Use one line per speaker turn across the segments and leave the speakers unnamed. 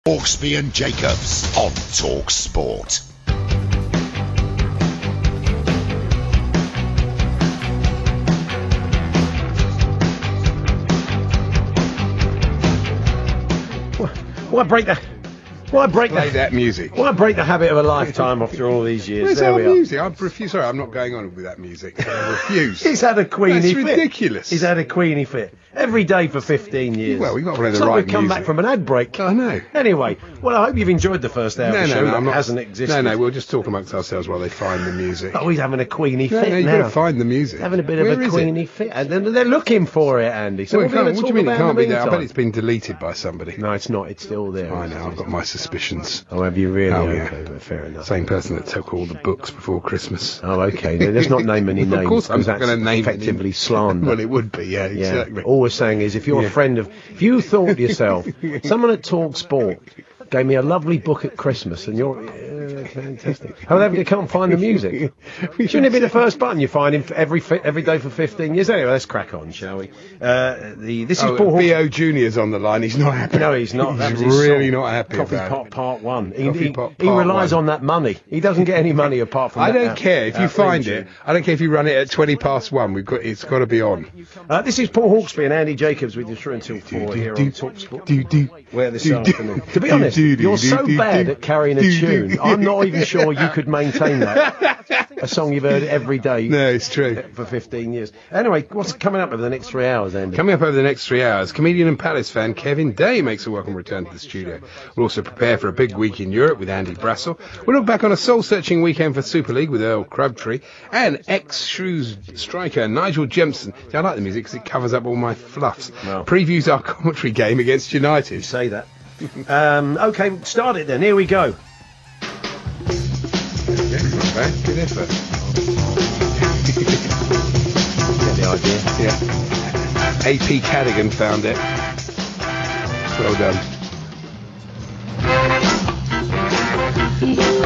Hawksbee and Jacobs on talkSPORT.
Why break
that music?
Why break the habit of a lifetime after all these years?
Where's
There
our
we are.
music? I refuse. Sorry, I'm not going on with that music. I refuse.
He's had a Queenie
That's
fit.
ridiculous.
He's had a Queenie fit. Every day for 15 years.
Well, we've got to play the
It's like
right
we've come
music.
back from an ad break.
I know.
Anyway, well, I hope you've enjoyed the first hour of the show that hasn't existed.
No, we'll just talk amongst ourselves while they find the music.
Oh, he's having a Queenie fit
you've
now.
got to find the music.
Having a bit
Where
of a
is
Queenie fit. And then they're looking for it, Andy. So
Well,
what
what do you mean it can't be there? I bet it's been deleted by somebody.
No, it's not. It's still there.
I know, I've got my suspicions.
Oh, have you really?
Oh, yeah.
Okay, well, fair enough.
Same person that took all the books before Christmas.
Oh, okay. Let's not name any names.
Of course I'm not going to name
effectively slander.
Well, it would be, yeah, exactly.
All we're saying is, if you're a friend of, if you thought to yourself, someone at talkSPORT gave me a lovely book at Christmas, and you're fantastic. However, you can't find the music. Shouldn't it be the first button you find every day for 15 years? Anyway, let's crack on, shall we? This is Paul Hawksbee.
B.O. Junior's on the line. He's not happy.
No, he's not.
He's really not happy
Coffee
about
Pot
it.
Part 1.
Coffee Pot
He
Part
relies
1.
on that money. He doesn't get any money apart from
I
that.
don't care if you find it. I don't care if you run it at 1:20. It's got to be on.
This is Paul Hawksbee and Andy Jacobs with you through until 4 here on talkSPORT. Where this afternoon. To be honest, you're so bad at carrying a tune. I'm not even sure you could maintain that. A song you've heard every day.
No, it's true.
For 15 years. Anyway, what's coming up over the next 3 hours, Andy?
Coming up over the next 3 hours, comedian and Palace fan Kevin Day makes a welcome return to the studio. We'll also prepare for a big week in Europe with Andy Brassel. We'll look back on a soul-searching weekend for Super League with Earl Crabtree and ex-Shrews striker Nigel Jemson. See, I like the music because it covers up all my fluffs.
Well.
Previews our commentary game against United.
You say that. Okay, start it then. Here we go.
Yeah, not bad. Good effort.
Get the idea.
Yeah. AP Cadigan found it. Well done.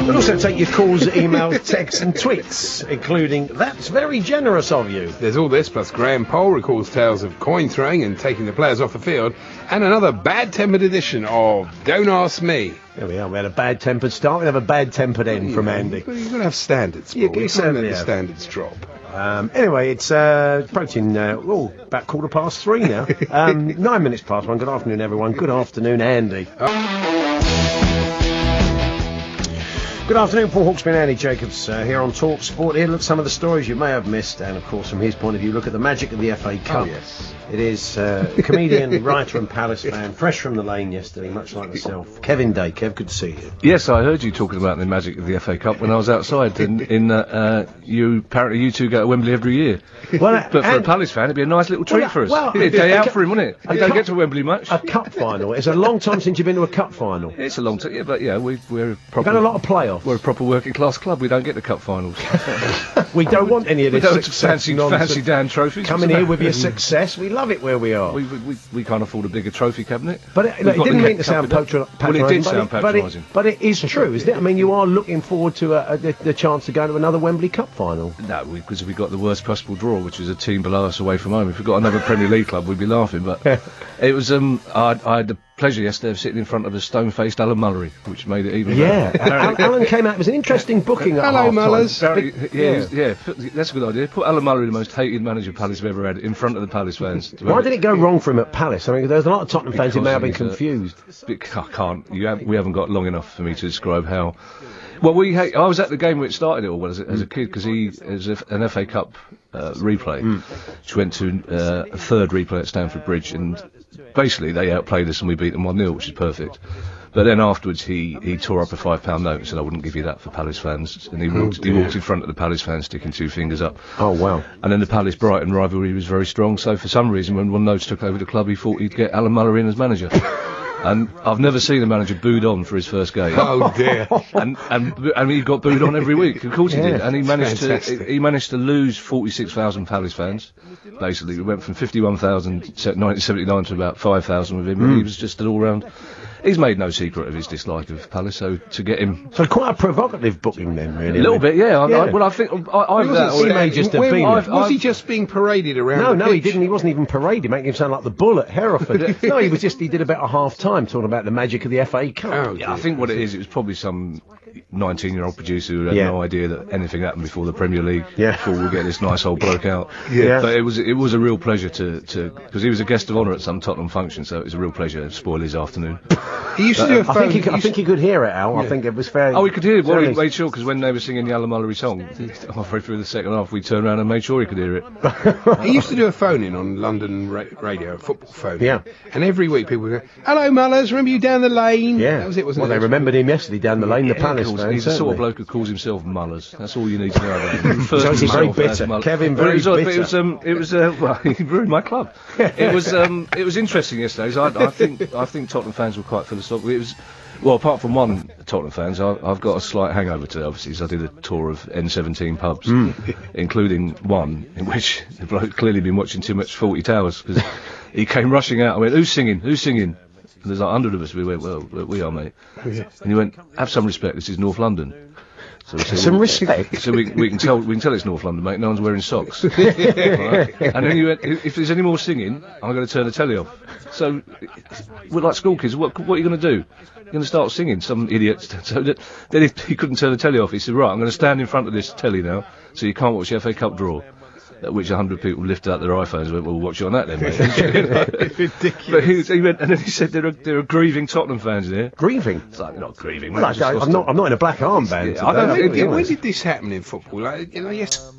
We'll also take your calls, emails, texts and tweets, including "That's very generous of you."
There's all this, plus Graham Poll recalls tales of coin throwing and taking the players off the field, and another bad-tempered edition of Don't Ask Me.
There we are. We had a bad-tempered start. We have a bad-tempered end from Andy.
You've got to have standards, Paul.
You
You can't
certainly
let the
have.
standards drop.
Anyway, it's approaching about 1:15 now. 9 minutes past 1. Good afternoon, everyone. Good afternoon, Andy. Good afternoon, Paul Hawksbee and Andy Jacobs here on talkSPORT. Here, look at some of the stories you may have missed, and of course, from his point of view, look at the magic of the FA Cup.
Oh, yes.
It is comedian, writer, and Palace fan, fresh from the lane yesterday, much like myself. Kevin Day. Kev, good to see you.
Yes, I heard you talking about the magic of the FA Cup when I was outside. Apparently you two go to Wembley every year.
Well,
But for a Palace fan, it'd be a nice little treat for us. It'd be a day out for him, wouldn't it? He don't get to Wembley much.
A cup final. It's a long time since you've been to a cup final.
It's a long time, yeah, but yeah, we're
We've
proper.
had a lot of playoffs.
We're a proper working class club. We don't get the cup finals.
We don't want any of
We
this
don't
success
fancy
nonsense.
Dan trophies.
Coming here with your success, we love it where we are.
We can't afford a bigger trophy cabinet.
But it
We've got
didn't
the
mean to sound
cup with it.
patronising.
Well, it did sound patronising.
But it is true, isn't it? I mean, you are looking forward to the chance to go to another Wembley Cup final.
No, because we got the worst possible draw, which was a team below us away from home. If we got another Premier League club, we'd be laughing. But it was. I had the pleasure yesterday of sitting in front of a stone-faced Alan Mullery, which made it even
Yeah,
better.
Alan came out. It was an interesting booking at
Hello,
half-time.
Mullers.
Yeah, that's a good idea. Put Alan Mullery, the most hated manager Palace have ever had, in front of the Palace fans.
Why did it go wrong for him at Palace? I mean, there's a lot of Tottenham fans who may have been confused.
I can't. We haven't got long enough for me to describe how. Well, I was at the game where it started it all as a kid, because an FA Cup replay, which went to a third replay at Stamford Bridge, and basically they outplayed us and we beat them 1-0, which is perfect. But then afterwards he tore up a £5 note and said, I wouldn't give you that for Palace fans. And he walked in front of the Palace fans sticking two fingers up.
Oh, wow.
And then the Palace-Brighton rivalry was very strong, so for some reason when Ron Notes took over the club, he thought he'd get Alan Mullery in as manager. And I've never seen a manager booed on for his first game.
Oh dear!
and he got booed on every week. Of course he did. And he managed
fantastic.
to lose 46,000 Palace fans. Basically, we went from 51,000 in 1979 to about 5,000 with him. He was just an all-round. he's made no secret of his dislike of Palace, so to get him...
So quite a provocative booking then, really.
A little bit, yeah.
Yeah.
Well, I think...
Was he just being paraded around
No,
the
he
pitch?
didn't. He wasn't even paraded, making him sound like the bull at Hereford. No, he did about a half-time talking about the magic of the FA Cup.
Oh,
Yeah, I think what it is, it was probably some 19-year-old producer who had no idea that anything happened before the Premier League, before we get this nice old broke out.
Yeah.
But it was a real pleasure to because he was a guest of honour at some Tottenham function, so it was a real pleasure to spoil his afternoon.
He used to do a phone.
I think he could hear it, Al. I think it was fair.
Oh, he could hear it. Well, he made sure, because when they were singing the Alan Mullery song, halfway through the second half, we turned around and made sure he could hear it.
He used to do a phone-in on London radio, a football phone-in.
Yeah.
And every week people would go, "Hello, Mullers, remember you down the lane?"
Yeah.
That was it, wasn't
Well,
it?
they remembered him yesterday down the lane, the Palace fans.
He's the sort of
certainly.
bloke who calls himself Mullers. That's all you need to know about him.
So he's very
Himself as
bitter.
Mullers.
Kevin,
But
very
bitter. It was well, he ruined my club. It was interesting yesterday. I think Tottenham fans were quite philosophical. It was. Well, apart from one Tottenham fans, I've got a slight hangover today, obviously, so I did a tour of N17 pubs, including one in which the bloke had clearly been watching too much 40 Towers, because he came rushing out. I went, who's singing? And there's like 100 of us. We went, well, we are, mate. And he went, have some respect, this is North London. So we said,
Some respect.
So we can tell it's North London, mate. No one's wearing socks. Right? And then he went, if there's any more singing, I'm going to turn the telly off. So we're like school kids. What are you going to do? You're going to start singing, some idiot. So then he couldn't turn the telly off. He said, right, I'm going to stand in front of this telly now, so you can't watch the FA Cup draw. At which 100 people lifted out their iPhones and went, well, we'll watch you on that then, mate.
It's ridiculous.
But he went, and then he said there are grieving Tottenham fans in here.
Grieving?
It's like, they're not grieving,
Well,
mate.
I'm not in a black armband.
Yeah, I don't
today,
think-
you know.
When did this happen in football? Like, yes.